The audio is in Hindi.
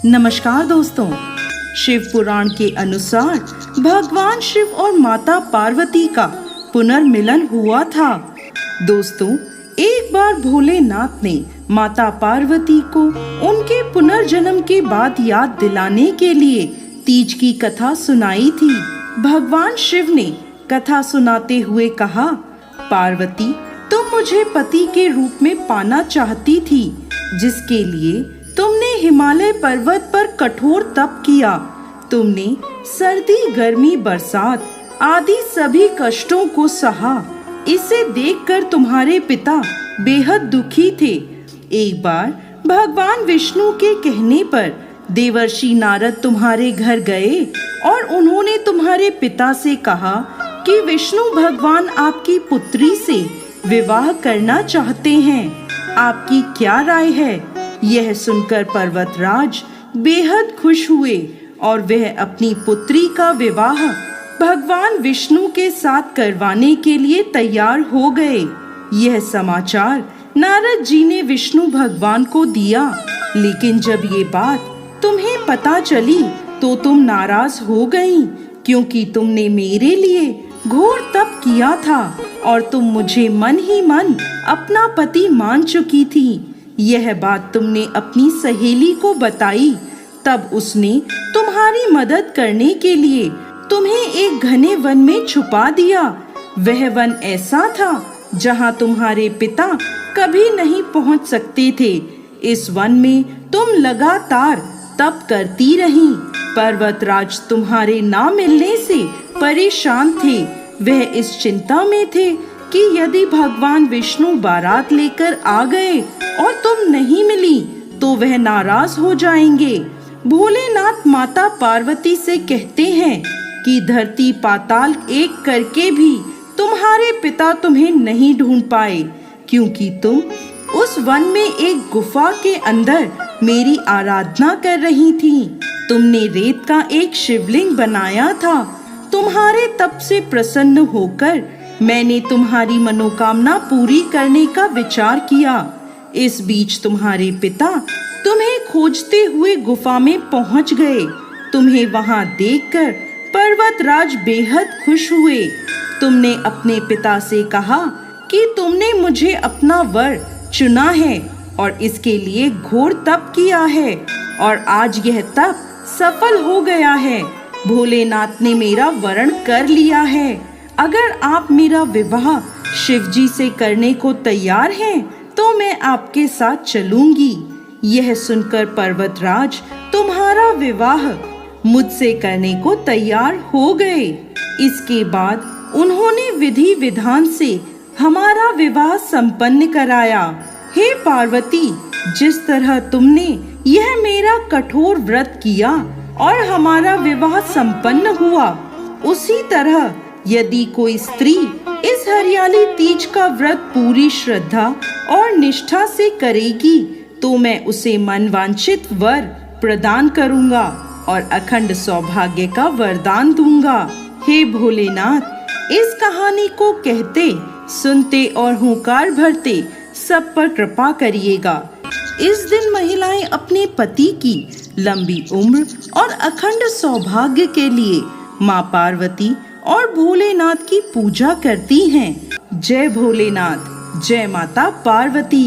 नमस्कार दोस्तों, शिव पुराण के अनुसार भगवान शिव और माता पार्वती का पुनर्मिलन हुआ था। दोस्तों, एक बार भोलेनाथ ने माता पार्वती को उनके पुनर्जन्म के बाद याद दिलाने के लिए तीज की कथा सुनाई थी। भगवान शिव ने कथा सुनाते हुए कहा, पार्वती, तुम मुझे पति के रूप में पाना चाहती थी, जिसके लिए तुमने हिमालय पर्वत पर कठोर तप किया। तुमने सर्दी, गर्मी, बरसात आदि सभी कष्टों को सहा। इसे देखकर तुम्हारे पिता बेहद दुखी थे। एक बार भगवान विष्णु के कहने पर देवर्षि नारद तुम्हारे घर गए और उन्होंने तुम्हारे पिता से कहा कि विष्णु भगवान आपकी पुत्री से विवाह करना चाहते हैं। आपकी क्या राय है? यह सुनकर पर्वतराज बेहद खुश हुए और वह अपनी पुत्री का विवाह भगवान विष्णु के साथ करवाने के लिए तैयार हो गए। यह समाचार नारद जी ने विष्णु भगवान को दिया, लेकिन जब ये बात तुम्हें पता चली तो तुम नाराज हो गईं, क्योंकि तुमने मेरे लिए घोर तप किया था और तुम मुझे मन ही मन अपना पति मान चुकी थी। यह बात तुमने अपनी सहेली को बताई, तब उसने तुम्हारी मदद करने के लिए तुम्हें एक घने वन में छुपा दिया। वह वन ऐसा था जहां तुम्हारे पिता कभी नहीं पहुंच सकते थे। इस वन में तुम लगातार तप करती रहीं। पर्वतराज तुम्हारे ना मिलने से परेशान थे। वह इस चिंता में थे कि यदि भगवान विष्णु बारात लेकर आ गए और तुम नहीं मिली तो वह नाराज हो जाएंगे। भोलेनाथ माता पार्वती से कहते हैं कि धरती पाताल एक करके भी तुम्हारे पिता तुम्हें नहीं ढूंढ पाए, क्योंकि तुम उस वन में एक गुफा के अंदर मेरी आराधना कर रही थी। तुमने रेत का एक शिवलिंग बनाया था। तुम्हारे तप से प्रसन्न होकर मैंने तुम्हारी मनोकामना पूरी करने का विचार किया। इस बीच तुम्हारे पिता तुम्हें खोजते हुए गुफा में पहुंच गए। तुम्हें वहां देखकर पर्वतराज बेहद खुश हुए। तुमने अपने पिता से कहा कि तुमने मुझे अपना वर चुना है और इसके लिए घोर तप किया है, और आज यह तप सफल हो गया है। भोलेनाथ ने मेरा वरण कर लिया है। अगर आप मेरा विवाह शिवजी से करने को तैयार हैं, तो मैं आपके साथ चलूंगी। यह सुनकर पर्वतराज तुम्हारा विवाह मुझसे करने को तैयार हो गए। इसके बाद उन्होंने विधि विधान से हमारा विवाह संपन्न कराया। हे पार्वती, जिस तरह तुमने यह मेरा कठोर व्रत किया और हमारा विवाह संपन्न हुआ, उसी तरह यदि कोई स्त्री इस हरियाली तीज का व्रत पूरी श्रद्धा और निष्ठा से करेगी, तो मैं उसे मनवांछित वर प्रदान करूंगा और अखंड सौभाग्य का वरदान दूंगा। हे भोलेनाथ, इस कहानी को कहते, सुनते और हुंकार भरते सब पर कृपा करिएगा। इस दिन महिलाएं अपने पति की लंबी उम्र और अखंड सौभाग्य के लिए माँ पार्वती और भोलेनाथ की पूजा करती हैं। जय भोलेनाथ, जय माता पार्वती।